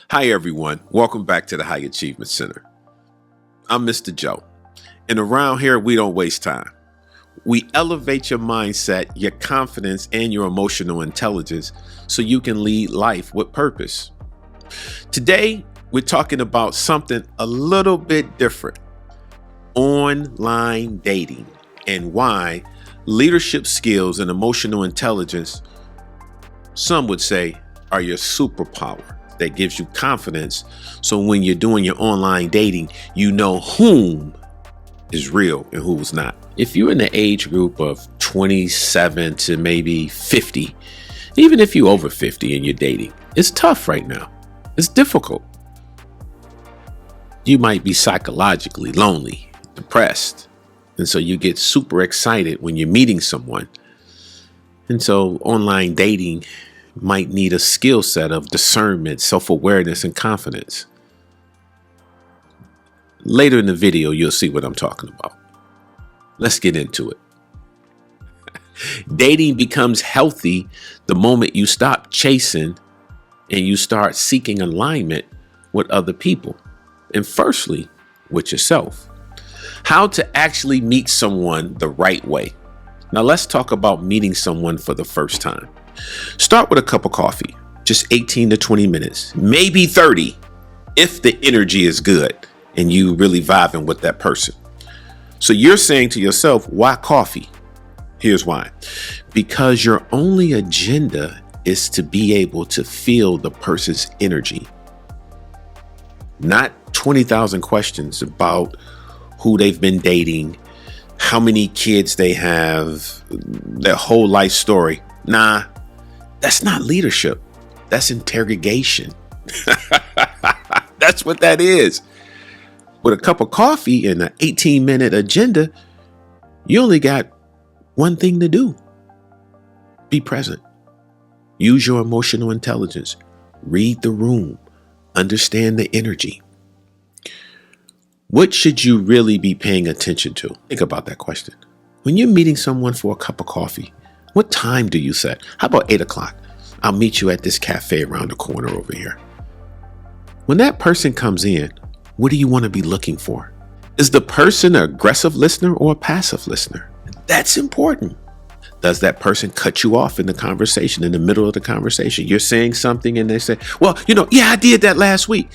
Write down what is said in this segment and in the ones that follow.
Hi, everyone. Welcome back to the High Achievement Center. I'm Mr. Joe, and around here, we don't waste time. We elevate your mindset, your confidence, and your emotional intelligence so you can lead life with purpose. Today, we're talking about something a little bit different: online dating, and why leadership skills and emotional intelligence, some would say, are your superpower that gives you confidence. So when you're doing your online dating, you know whom is real and who is not. If you're in the age group of 27 to maybe 50, even if you're over 50 and you're dating, it's tough right now. It's difficult. You might be psychologically lonely, depressed. And so you get super excited when you're meeting someone. And so online dating might need a skill set of discernment, self-awareness, and confidence. Later in the video, you'll see what I'm talking about. Let's get into it. Dating becomes healthy the moment you stop chasing and you start seeking alignment with other people. And firstly, with yourself. How to actually meet someone the right way. Now let's talk about meeting someone for the first time. Start with a cup of coffee, just 18 to 20 minutes, maybe 30, if the energy is good and you really vibing with that person. So you're saying to yourself, why coffee? Here's why. Because your only agenda is to be able to feel the person's energy. Not 20,000 questions about who they've been dating, how many kids they have, their whole life story. Nah. That's not leadership. That's interrogation. That's what that is. With a cup of coffee and an 18-minute agenda, you only got one thing to do. Be present. Use your emotional intelligence. Read the room. Understand the energy. What should you really be paying attention to? Think about that question. When you're meeting someone for a cup of coffee, what time do you set? How about 8 o'clock? I'll meet you at this cafe around the corner over here. When that person comes in, what do you want to be looking for? Is the person an aggressive listener or a passive listener? That's important. Does that person cut you off in the conversation, in the middle of the conversation? You're saying something and they say, well, I did that last week.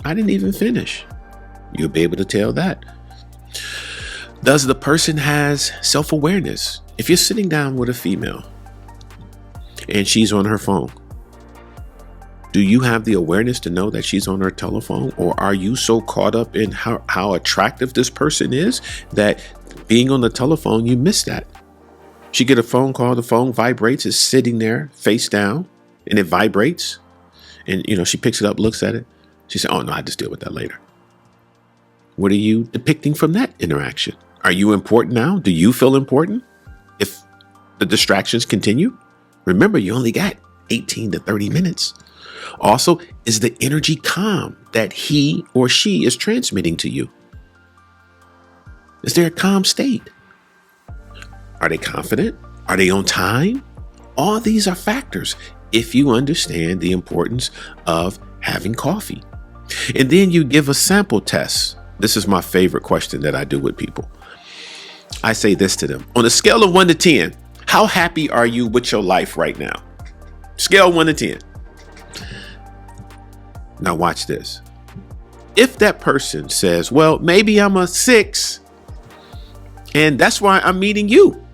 I didn't even finish. You'll be able to tell that. Does the person has self-awareness? If you're sitting down with a female and she's on her phone, do you have the awareness to know that she's on her telephone? Or are you so caught up in how attractive this person is that being on the telephone, you miss that? She get a phone call, the phone vibrates, it's sitting there face down and it vibrates. And, she picks it up, looks at it. She said, oh no, I just deal with that later. What are you depicting from that interaction? Are you important now? Do you feel important? If the distractions continue, remember, you only got 18 to 30 minutes. Also, is the energy calm that he or she is transmitting to you? Is there a calm state? Are they confident? Are they on time? All these are factors if you understand the importance of having coffee. And then you give a sample test. This is my favorite question that I do with people. I say this to them. On a scale of 1 to 10, how happy are you with your life right now? Scale 1 to 10. Now watch this. If that person says, well, maybe I'm a 6, and that's why I'm meeting you,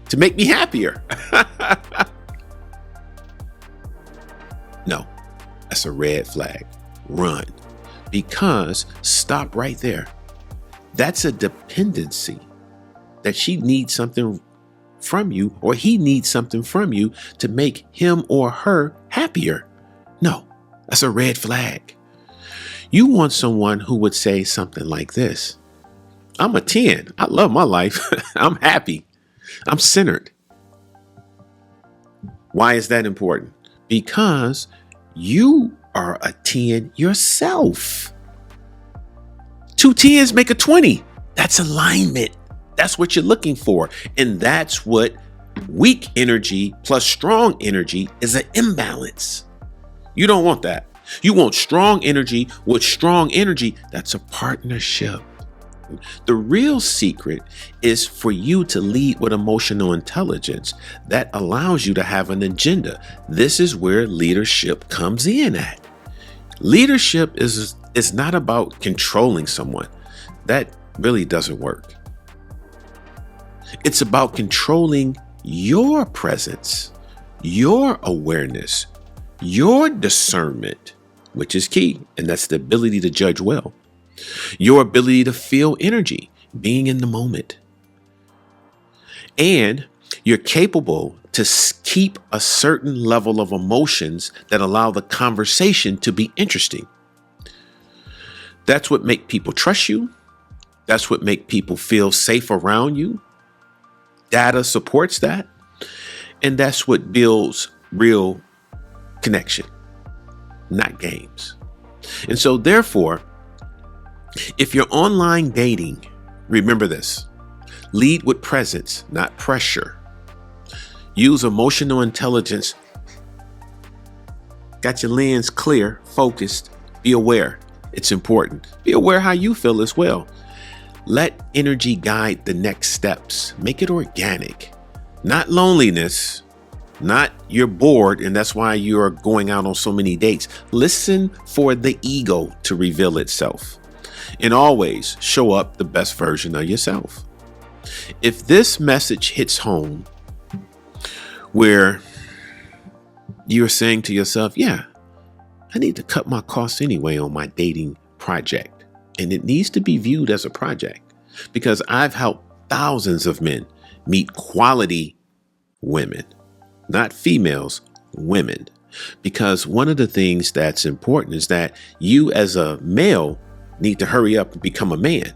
to make me happier. No, that's a red flag. Run. Because stop right there. That's a dependency that she needs something from you, or he needs something from you to make him or her happier. No, that's a red flag. You want someone who would say something like this: I'm a 10. I love my life. I'm happy. I'm centered. Why is that important? Because you are a 10 yourself. 2 10s make a 20. That's alignment. That's what you're looking for. And that's what weak energy plus strong energy is, an imbalance. You don't want that. You want strong energy. With strong energy, that's a partnership. The real secret is for you to lead with emotional intelligence that allows you to have an agenda. This is where leadership comes in at. Leadership is not about controlling someone. That really doesn't work. It's about controlling your presence, your awareness, your discernment, which is key, and that's the ability to judge well. Your ability to feel energy, being in the moment. And you're capable to keep a certain level of emotions that allow the conversation to be interesting. That's what makes people trust you. That's what makes people feel safe around you. Data supports that. And that's what builds real connection, not games. And so therefore, if you're online dating, remember this: lead with presence, not pressure. Use emotional intelligence. Got your lens clear, focused. Be aware. It's important. Be aware how you feel as well. Let energy guide the next steps. Make it organic, not loneliness, not you're bored and that's why you're going out on so many dates. Listen for the ego to reveal itself. And always show up the best version of yourself. If this message hits home where you're saying to yourself, yeah, I need to cut my costs anyway on my dating project. And it needs to be viewed as a project because I've helped thousands of men meet quality women, not females, women. Because one of the things that's important is that you as a male need to hurry up and become a man.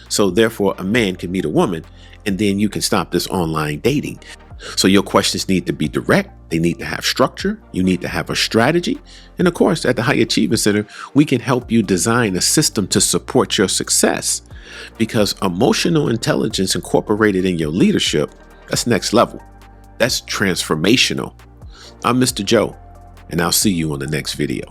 So therefore a man can meet a woman and then you can stop this online dating. So your questions need to be direct. They need to have structure. You need to have a strategy. And of course, at the High Achievement Center, we can help you design a system to support your success because emotional intelligence incorporated in your leadership, that's next level. That's transformational. I'm Mr. Joe, and I'll see you on the next video.